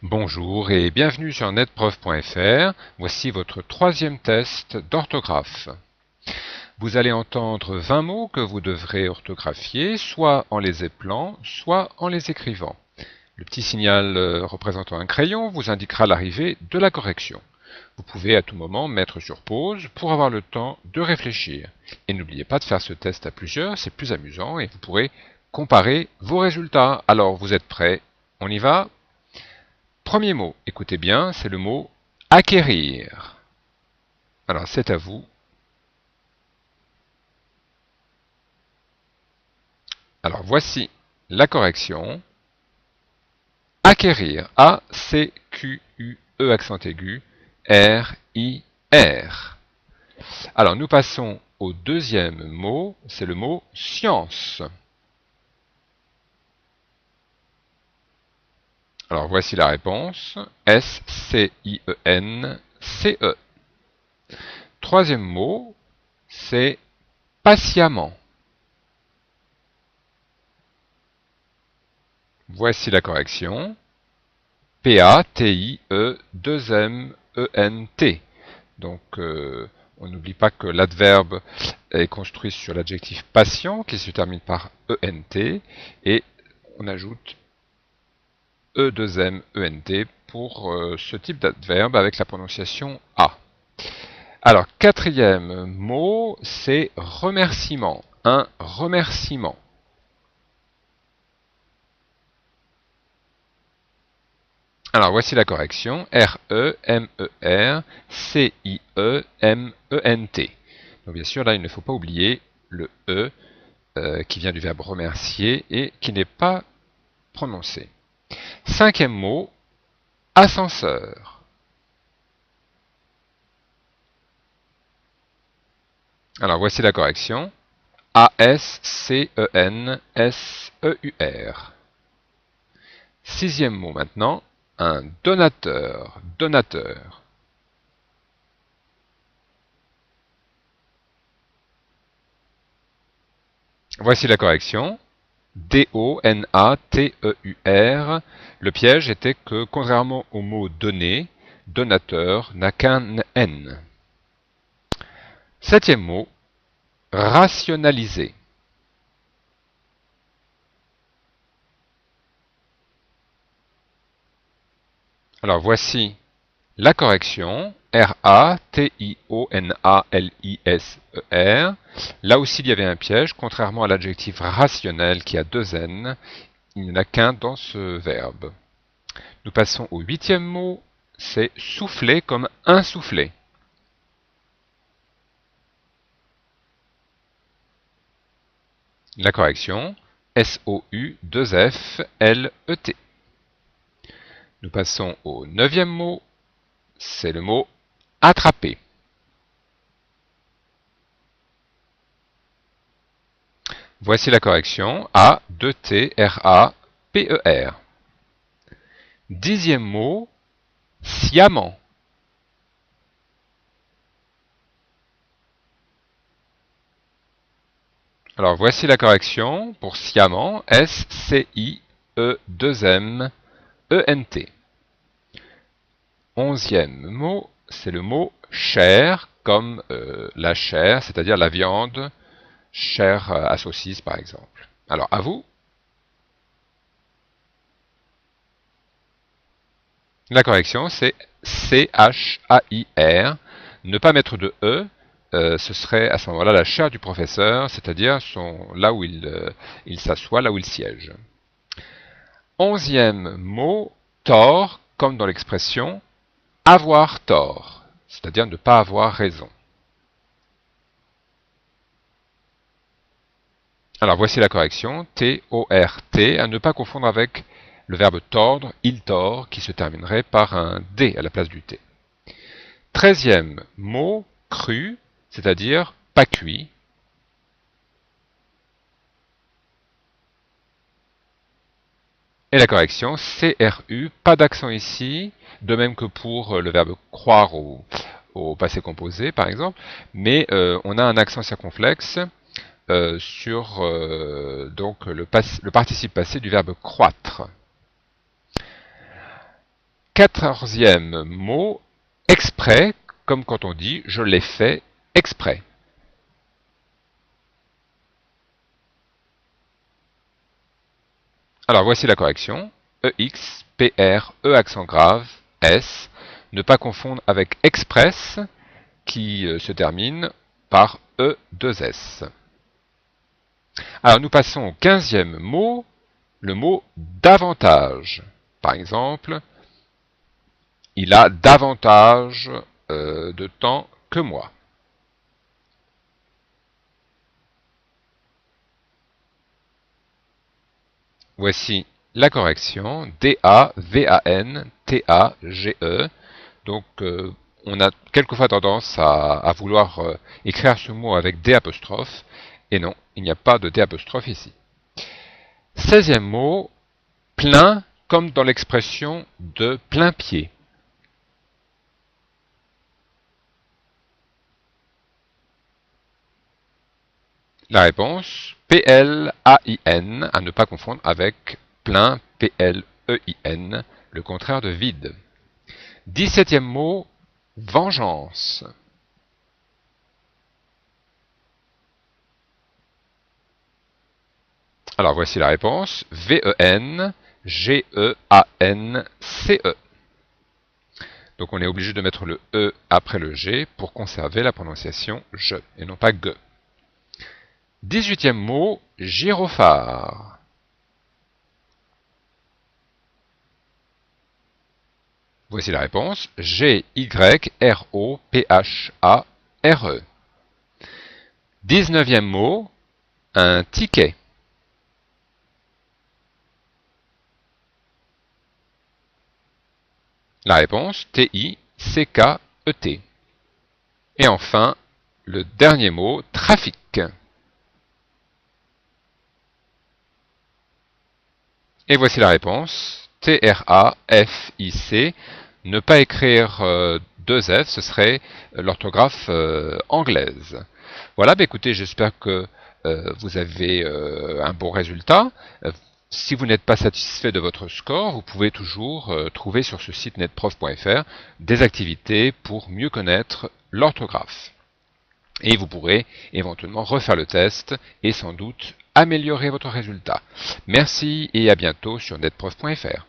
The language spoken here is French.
Bonjour et bienvenue sur netprof.fr. Voici votre troisième test d'orthographe. Vous allez entendre 20 mots que vous devrez orthographier, soit en les épelant, soit en les écrivant. Le petit signal représentant un crayon vous indiquera l'arrivée de la correction. Vous pouvez à tout moment mettre sur pause pour avoir le temps de réfléchir. Et n'oubliez pas de faire ce test à plusieurs, c'est plus amusant et vous pourrez comparer vos résultats. Alors vous êtes prêts? On y va? Premier mot, écoutez bien, c'est le mot acquérir. Alors c'est à vous. Alors voici la correction. Acquérir. A-C-Q-U-E accent aigu. R-I-R. Alors nous passons au deuxième mot, c'est le mot science. Alors voici la réponse. S-C-I-E-N-C-E. Troisième mot, c'est patiemment. Voici la correction. P-A-T-I-E-2-M-E-N-T. Donc, on n'oublie pas que l'adverbe est construit sur l'adjectif patient qui se termine par E-N-T et on ajoute E-2-M-E-N-T pour ce type d'adverbe avec la prononciation A. Alors, quatrième mot, c'est remerciement. Un remerciement. Alors, voici la correction. R-E-M-E-R-C-I-E-M-E-N-T. Donc, bien sûr, là, il ne faut pas oublier le E qui vient du verbe remercier et qui n'est pas prononcé. Cinquième mot, ascenseur. Alors, voici la correction. A-S-C-E-N-S-E-U-R. Sixième mot maintenant, un donateur. Donateur. Voici la correction. D-O-N-A-T-E-U-R. Le piège était que, contrairement au mot donner, donateur n'a qu'un N. Septième mot, rationaliser. Alors voici la correction. R-A-T-I-O-N-A-L-I-S-E-R. Là aussi, il y avait un piège. Contrairement à l'adjectif rationnel qui a deux N, il n'y en a qu'un dans ce verbe. Nous passons au huitième mot. C'est souffler comme insouffler. La correction, S-O-U-2-F-L-E-T. Nous passons au neuvième mot, c'est le mot attraper. Voici la correction, A-2-T-R-A-P-E-R. Dixième mot, sciemment. Alors voici la correction pour sciemment, S-C-I-E-2-M-E-N-T. Onzième mot, c'est le mot chair, comme la chair, c'est-à-dire la viande, chair à saucisse par exemple. Alors à vous. La correction, c'est C-H-A-I-R. Ne pas mettre de E, ce serait à ce moment-là la chaire du professeur, c'est-à-dire là où il s'assoit, là où il siège. Onzième mot, tort, comme dans l'expression avoir tort, c'est-à-dire ne pas avoir raison. Alors voici la correction, T-O-R-T, à ne pas confondre avec le verbe tordre, il tord, qui se terminerait par un D à la place du T. Treizième mot, cru, c'est-à-dire pas cuit. Et la correction, C-R-U, pas d'accent ici, de même que pour le verbe croire au passé composé, par exemple, mais on a un accent circonflexe sur donc le participe passé du verbe croître. 14e mot, exprès, comme quand on dit « je l'ai fait exprès ». Alors voici la correction. EX, PR, E accent grave, S. Ne pas confondre avec express qui se termine par E2S. Alors nous passons au 15e mot, le mot davantage. Par exemple, il a davantage de temps que moi. Voici la correction, D-A-V-A-N-T-A-G-E. Donc, on a quelquefois tendance à vouloir écrire ce mot avec D apostrophe, et non, il n'y a pas de D apostrophe ici. 16e mot, plein, comme dans l'expression de plein pied. La réponse, P-L-A-I-N, à ne pas confondre avec plein, P-L-E-I-N, le contraire de vide. 17e mot, vengeance. Alors voici la réponse, V-E-N-G-E-A-N-C-E. Donc on est obligé de mettre le E après le G pour conserver la prononciation je et non pas ge. 18e mot, gyrophare. Voici la réponse, G-Y-R-O-P-H-A-R-E. 19e mot, un ticket. La réponse, T-I-C-K-E-T. Et enfin, le dernier mot, trafic. Et voici la réponse, T-R-A-F-I-C. Ne pas écrire deux F, ce serait l'orthographe anglaise. Voilà, écoutez, j'espère que vous avez un bon résultat. Si vous n'êtes pas satisfait de votre score, vous pouvez toujours trouver sur ce site netprof.fr des activités pour mieux connaître l'orthographe. Et vous pourrez éventuellement refaire le test et sans doute améliorer votre résultat. Merci et à bientôt sur netprof.fr.